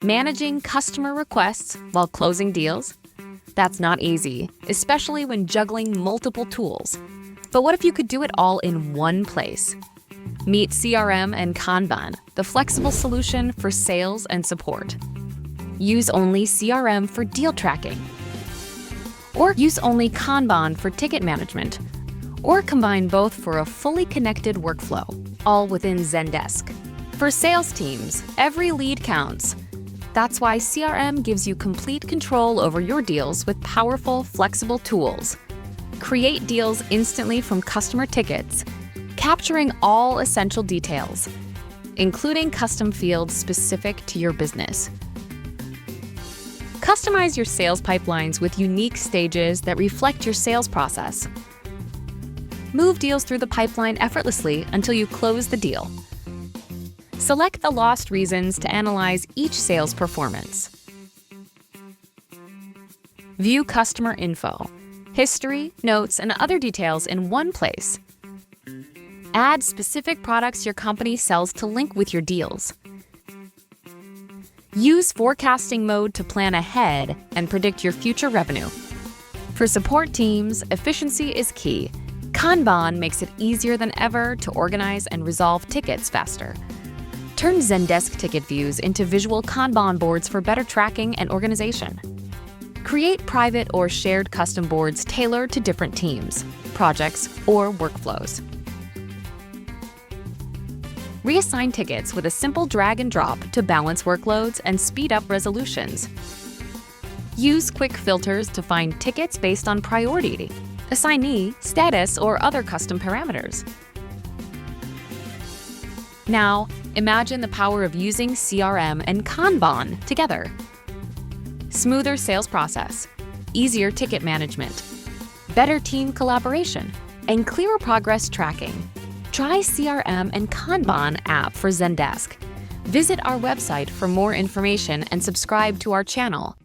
Managing customer requests while closing deals? That's not easy, especially when juggling multiple tools. But what if you could do it all in one place? Meet CRM and Kanban, the flexible solution for sales and support. Use only CRM for deal tracking. Or use only Kanban for ticket management. Or combine both for a fully connected workflow, all within Zendesk. For sales teams, every lead counts. That's why CRM gives you complete control over your deals with powerful, flexible tools. Create deals instantly from customer tickets, capturing all essential details, including custom fields specific to your business. Customize your sales pipelines with unique stages that reflect your sales process. Move deals through the pipeline effortlessly until you close the deal. Select the lost reasons to analyze each sales performance. View customer info, history, notes, and other details in one place. Add specific products your company sells to link with your deals. Use forecasting mode to plan ahead and predict your future revenue. For support teams, efficiency is key. Kanban makes it easier than ever to organize and resolve tickets faster. Turn Zendesk ticket views into visual Kanban boards for better tracking and organization. Create private or shared custom boards tailored to different teams, projects, or workflows. Reassign tickets with a simple drag and drop to balance workloads and speed up resolutions. Use quick filters to find tickets based on priority, assignee, status, or other custom parameters. Now, imagine the power of using CRM and Kanban together. Smoother sales process, easier ticket management, better team collaboration, and clearer progress tracking. Try CRM and Kanban app for Zendesk. Visit our website for more information and subscribe to our channel.